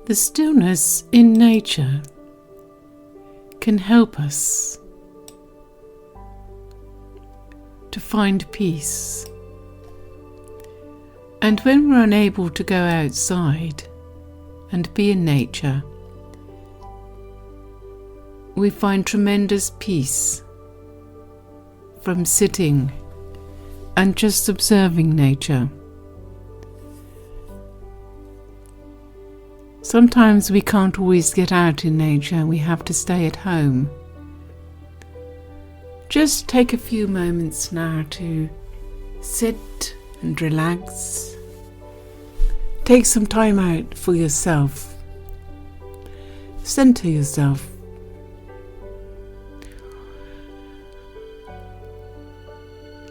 The stillness in nature can help us to find peace. And when we're unable to go outside and be in nature, we find tremendous peace from sitting and just observing nature. Sometimes we can't always get out in nature, we have to stay at home. Just take a few moments now to sit and relax. Take some time out for yourself. Center yourself.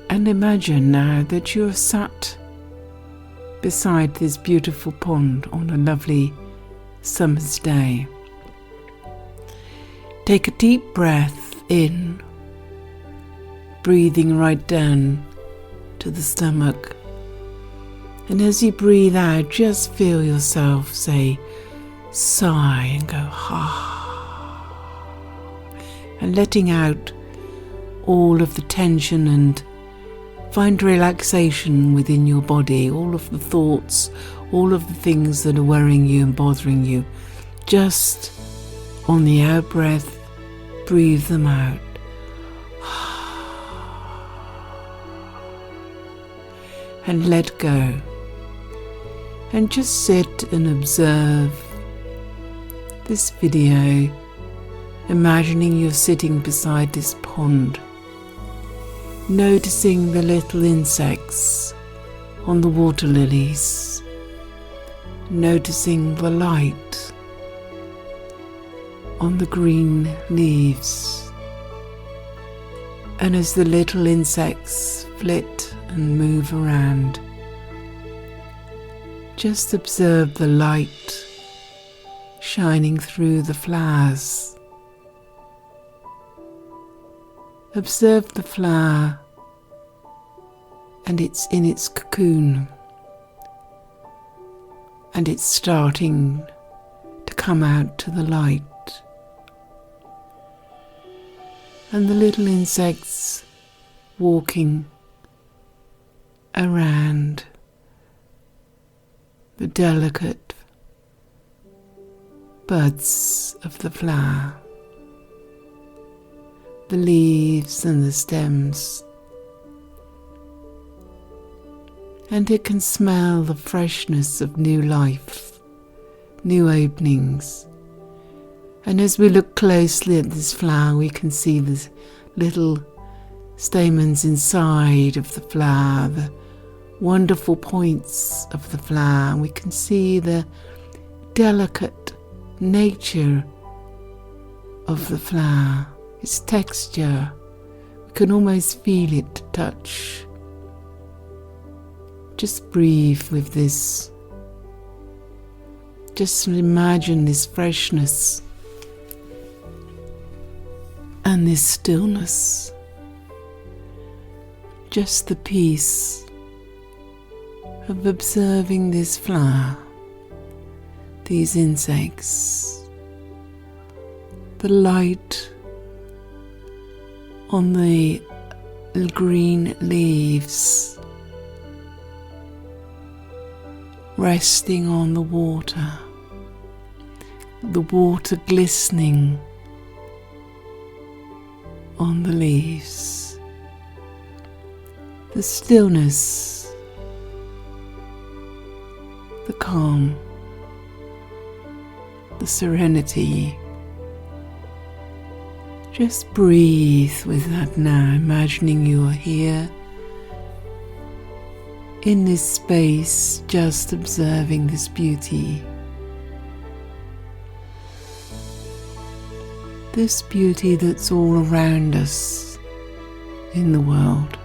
And imagine now that you're sat beside this beautiful pond on a lovely summer's day. Take a deep breath in, breathing right down to the stomach. And as you breathe out, just feel yourself say, sigh and go, ah. And letting out all of the tension and find relaxation within your body, all of the thoughts, all of the things that are worrying you and bothering you. Just on the out breath, breathe them out. And let go. And just sit and observe this video, imagining you're sitting beside this pond, noticing the little insects on the water lilies, noticing the light on the green leaves. And as the little insects flit and move around, just observe the light shining through the flowers. Observe the flower and it's in its cocoon and it's starting to come out to the light. And the little insects walking around the delicate buds of the flower, the leaves and the stems, and it can smell the freshness of new life, new openings. And as we look closely at this flower, we can see the little stamens inside of the flower, the wonderful points of the flower. We can see the delicate nature of the flower, its texture. We can almost feel it touch. Just breathe with this. Just imagine this freshness and this stillness. Just the peace of observing this flower, these insects, the light on the green leaves, resting on the water glistening on the leaves, the stillness, the calm, the serenity. Just breathe with that now, imagining you are here in this space, just observing this beauty. This beauty that's all around us in the world,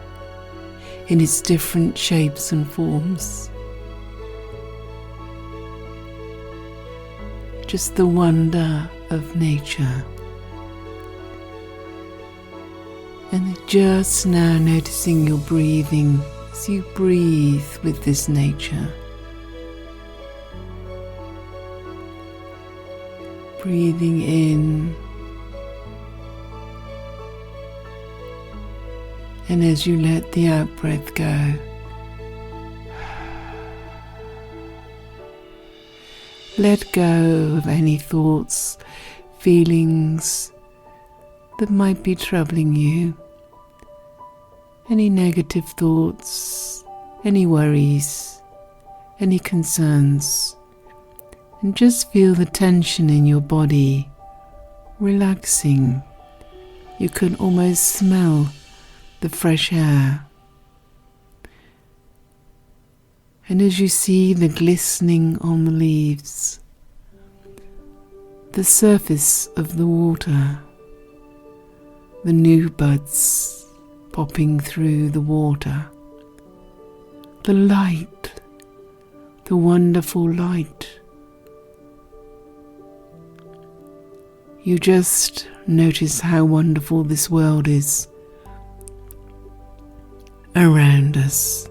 in its different shapes and forms. Just the wonder of nature. And just now noticing your breathing as you breathe with this nature. Breathing in, and as you let the out-breath go, let go of any thoughts, feelings that might be troubling you, any negative thoughts, any worries, any concerns. And just feel the tension in your body relaxing. You can almost smell the fresh air. And as you see the glistening on the leaves, the surface of the water, the new buds popping through the water, the light, the wonderful light. You just notice how wonderful this world is around us.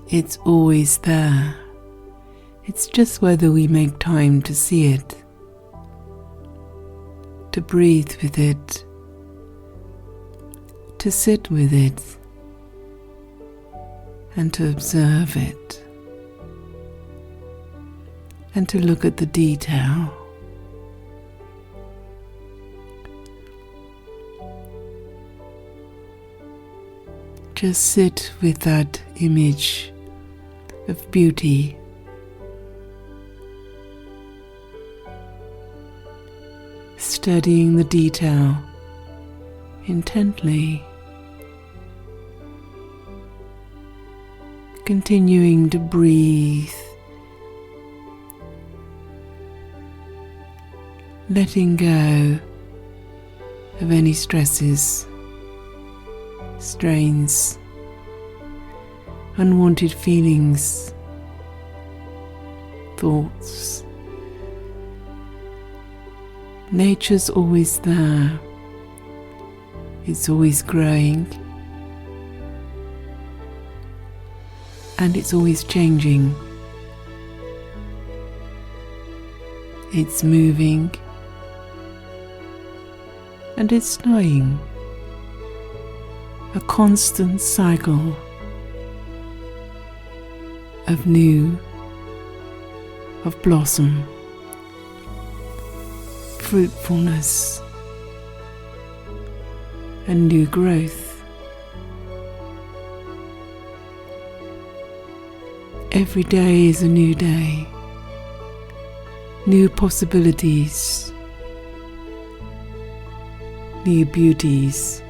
It's always there. It's just whether we make time to see it, to breathe with it, to sit with it, and to observe it, and to look at the detail. Just sit with that image of beauty, studying the detail intently, continuing to breathe, letting go of any stresses, strains, unwanted feelings, thoughts. Nature's always there. It's always growing. And it's always changing. It's moving. And it's snowing. A constant cycle of new, of blossom, fruitfulness, and new growth. Every day is a new day, new possibilities, new beauties.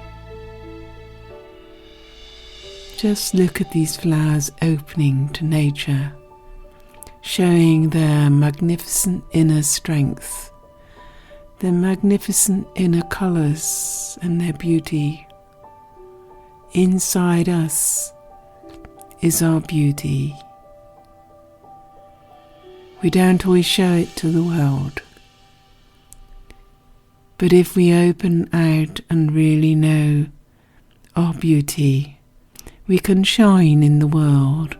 Just look at these flowers opening to nature, showing their magnificent inner strength, their magnificent inner colours and their beauty. Inside us is our beauty. We don't always show it to the world. But if we open out and really know our beauty, we can shine in the world.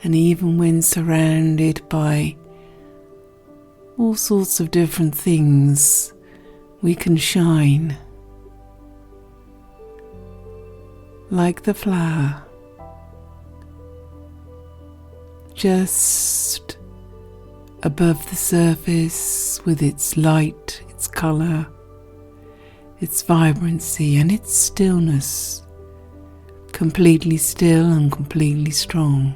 And even when surrounded by all sorts of different things, we can shine like the flower, just above the surface with its light, its colour, its vibrancy and its stillness, completely still and completely strong.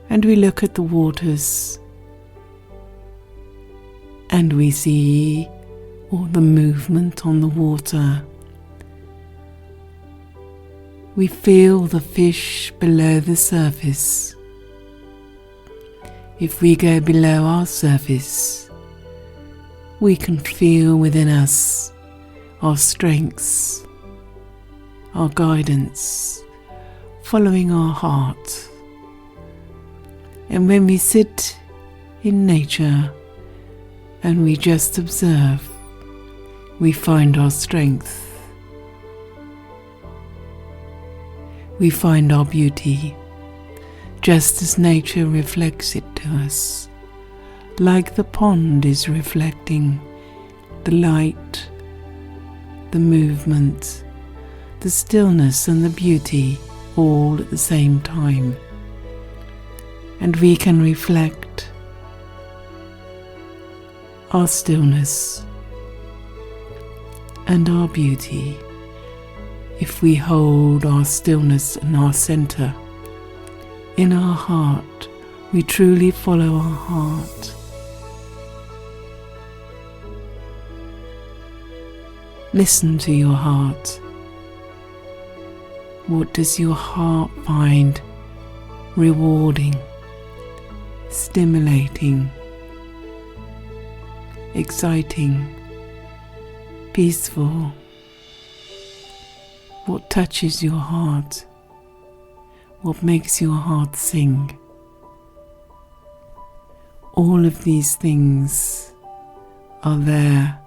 And we look at the waters and we see all the movement on the water. We feel the fish below the surface. If we go below our surface, we can feel within us our strengths, our guidance, following our heart. And when we sit in nature and we just observe, we find our strength. We find our beauty, just as nature reflects it to us, like the pond is reflecting the light, the movement, the stillness and the beauty all at the same time. And we can reflect our stillness and our beauty if we hold our stillness and our center in our heart. We truly follow our heart. Listen to your heart. What does your heart find rewarding, stimulating, exciting, peaceful? What touches your heart? What makes your heart sing? All of these things are there,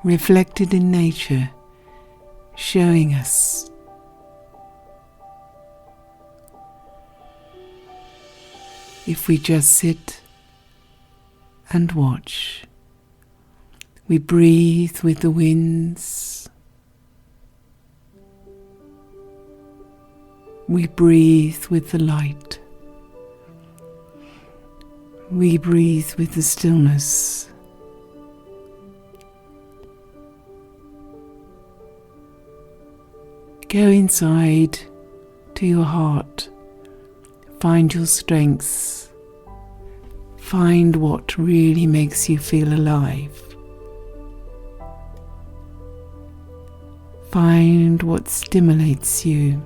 reflected in nature, showing us. If we just sit and watch, we breathe with the winds, we breathe with the light, we breathe with the stillness. Go inside to your heart, find your strengths, find what really makes you feel alive. Find what stimulates you.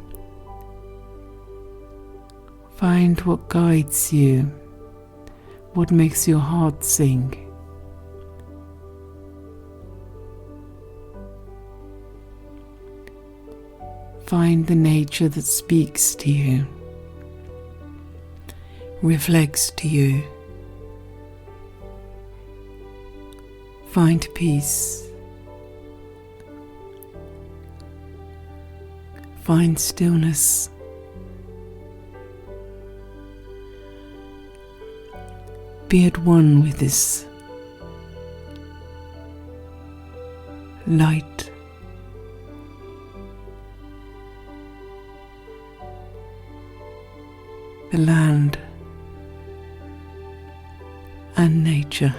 Find what guides you, what makes your heart sing. Find the nature that speaks to you, reflects to you. Find peace. Find stillness. Be at one with this light. The land and nature.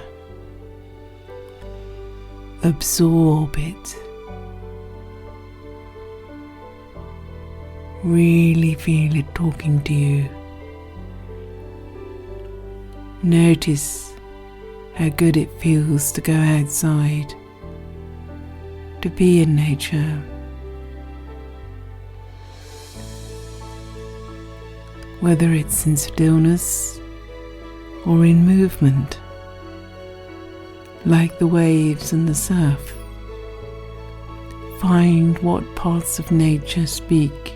Absorb it. Really feel it talking to you. Notice how good it feels to go outside, to be in nature. Whether it's in stillness or in movement, like the waves and the surf. Find what parts of nature speak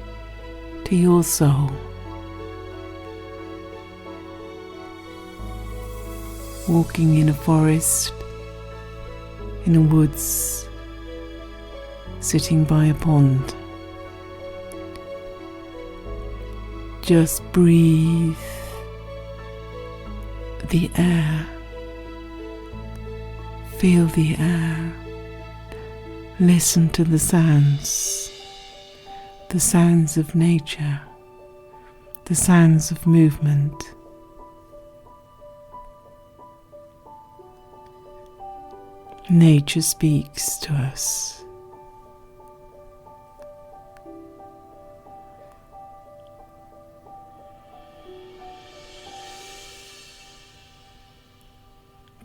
to your soul. Walking in a forest, in a woods, sitting by a pond. Just breathe the air. Feel the air. Listen to the sounds of nature, the sounds of movement. Nature speaks to us.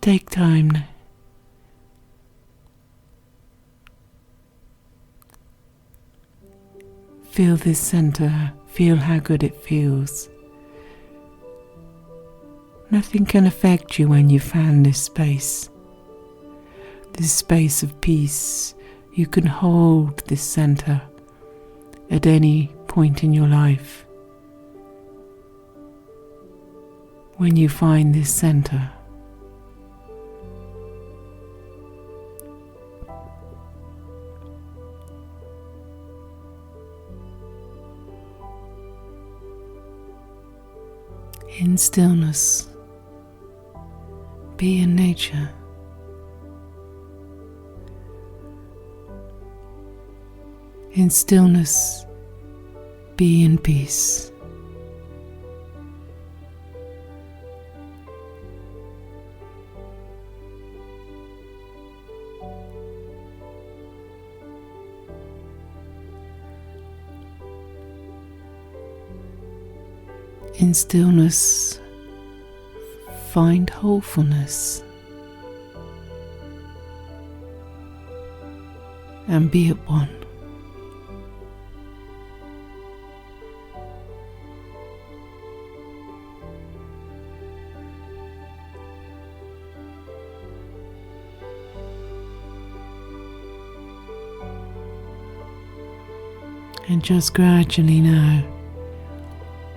Take time now. Feel this center, feel how good it feels. Nothing can affect you when you found this space of peace. You can hold this center at any point in your life. When you find this center, in stillness, be in nature. In stillness, be in peace. In stillness, find wholefulness and be at one. And just gradually now